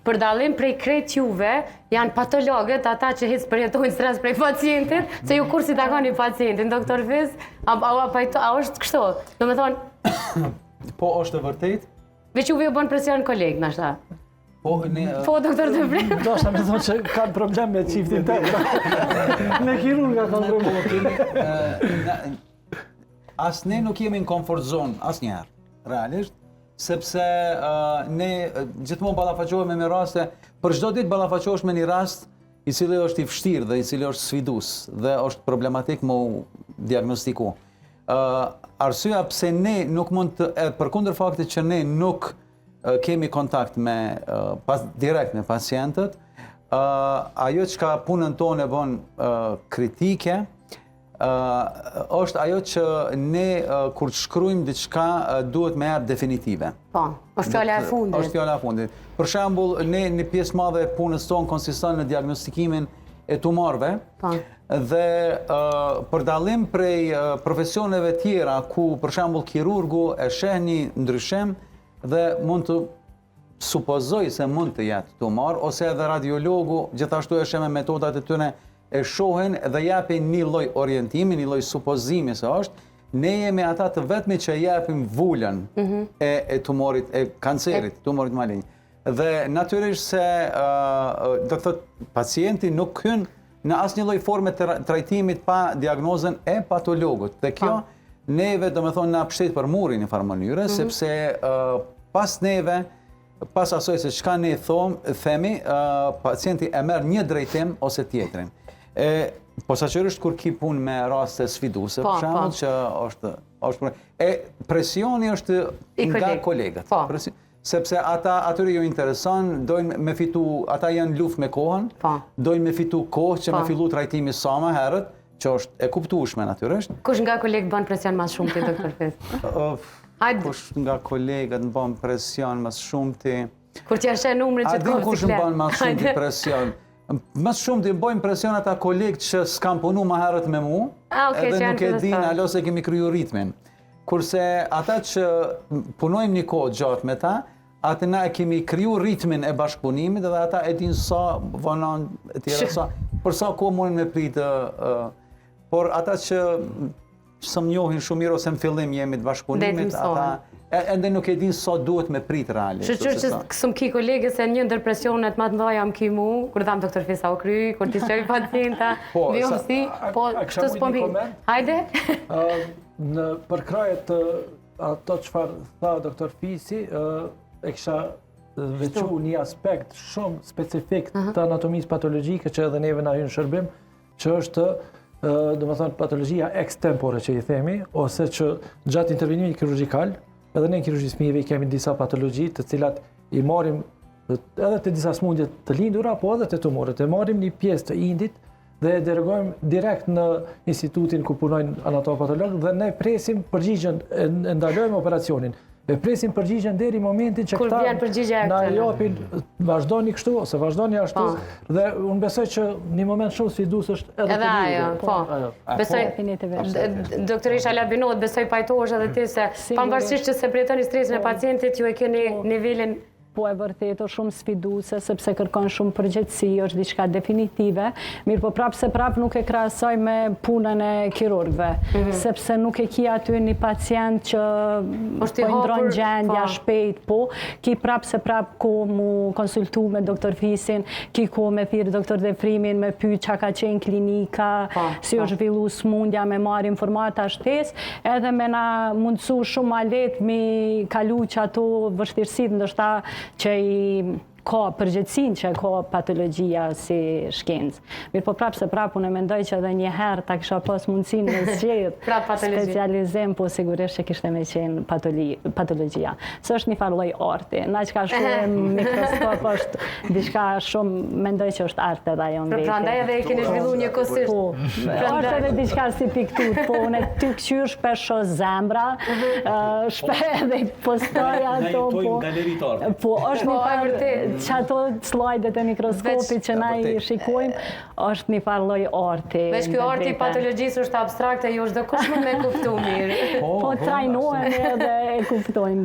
për dallim prej krejt juve, janë patologët, ata që hisë përjetojnë stres prej pacientit, se ju kur si ta kanë një pacientin, doktor Fiz, a është kështu? Do me thonë... Po, është e vërtet. Veç juve ju bën presion kolegë, nashta. Po, doktor të vrem. Do shta me thonë që kanë problem me qiftin të. Me kirurga kanë problem. As ne nuk jemi në comfort zone, as njerë, realisht, sepse ne gjithmonë ballafaqohemi me raste, për çdo ditë ballafaqohesh me një rast i cili është i vështirë dhe i cili është sfidus dhe është problematik me u diagnostiku. Arsyeja pse ne nuk mund të, përkundër faktit që ne nuk kemi kontakt direkt me pacientët, ajo që ka punën tonë e bën kritike, është ajo që ne kur të shkruajmë diçka duhet me ardhë definitive. Po, është fjala e fundit. Është fjala e fundit. Për shembull, ne një pjesë madhe e punës tonë konsiston në diagnostikimin e tumorëve. Po. Dhe për dallim prej profesioneve tjera ku për shembull kirurgu e sheh një ndryshim dhe mund të supozoj se mund të jetë tumor, ose edhe radiologu gjithashtu e sheh me metodat e tyre e shohin dhe japin një lloj orientimi, një lloj supozimi se është, ne jemi ata të vetmi që japim vulën e tumorit, e kancerit, tumorit malign. Dhe natyrisht se do të thotë pacienti nuk hyn në asnjë lloj forme të trajtimit pa diagnozën e patologut. Dhe kjo neve do të thonë na pshtet për murin në farë mënyre, sepse pas neve, pas asoj se çka ne themi, pacienti e merr një drejtim ose tjetrin. Posaçërisht kur ki punë me raste sfiduse, për shembull që është presioni është nga kolegët. Sepse ata atyre ju intereson, dojnë me fitu, ata janë luftë me kohën, dojnë me fitu kohë që me fillu trajtimi sa më herët, që është e kuptueshme natyrisht. Kush nga kolegë bën presion më shumë ti, doktor Fiz? Kush nga kolegët bën presion më shumë ti? Kur t'ja sheh numrin që të kohë kush bën më shumë ti presion? Më shumë të bëjmë presion ata kolegë që s'kan punu më herët me mu, edhe nuk e din alo se kemi kryu ritmin. Kurse ata që punojmë një kohë gjatë me ta, atë na e kemi kryu ritmin e bashkëpunimit edhe ata e din sa vonon e tjera për sa kohë mundin me pritë. Por ata që së më njohin shumë mirë ose në fillim jemi të bashkëpunimit, ata ende nuk e din sa duhet me pritë realisht. Shqyr që kësëm ki kolege se një ndër presionet më të mdoja më ki mu, kur dhamë doktor Fiz sa u kry, kur t'i shëj pacienta, biopsi, po këtë s'po mbi. Hajde? Për krajet ato çfarë tha doktor Fizi, e kisha veçu një aspekt shumë specifik të anatomisë patologjike që edhe neve na hyn shërbim, që është do të thonë patologjia extempore që i themi, ose që gjatë intervenimit kirurgjikal, edhe ne në kirurgjisë fëmijëve kemi disa patologji të cilat i marrim edhe të disa smundje të lindura, po edhe të tumorët. E marrim një pjesë të indit dhe e delegojmë direkt në institutin ku punojnë anatomopatologë dhe ne presim përgjigjen, e ndalojmë operacionin. E presim përgjigjen deri momentin që këta na japin vazhdoni kështu ose vazhdoni ashtu dhe unë besoj që një moment shumë sfidus është edhe ajo, po. Besoj, doktorisha Labinot, besoj pajtohesh edhe ti se pavarësisht që se përjetoni stresin e pacientit, ju e keni nivelin. Po e vërtet është shumë sfiduse, sepse kërkon shumë përgjegjësi, është diçka definitive, mirë po prapë se prapë nuk e krahasoj me punën e kirurgëve, sepse nuk e ki aty një pacient që po ndron gjendja shpejt, po, ki prapë se prapë ku mu konsultu me doktor Fizin, ki ku me thirë doktor Defrimin, me pyet çka ka qenë klinika, si është zhvillu smundja, me marrë informata shtesë, edhe me na mundësu shumë ma letë mi kalu që ato vështirësit ndoshta që i ka përgjithësinë që ka patologjia si shkencë. Mirë po prapë se prapë unë mendoj që edhe një herë ta kisha pas mundësinë me zgjedh specializim, po sigurisht që kishte me qenë patologjia. Së është një farë lloj arti. Na që ka shumë mikroskop është diçka shumë, mendoj që është art edhe ajo në vetë. Prandaj edhe e keni zhvilluar njëkohësisht. Po, është edhe diçka si piktur, po unë ty këshyr shpesh zemra, shpesh edhe postoj ato, po është një farë që ato slajdet e mikroskopit që na i shikojmë, është një farë lloj arti. Veç kjo arti i patologjisë është abstrakte, jo çdo kush mund me kuptu mirë. Po trajnohemi edhe e kuptojmë.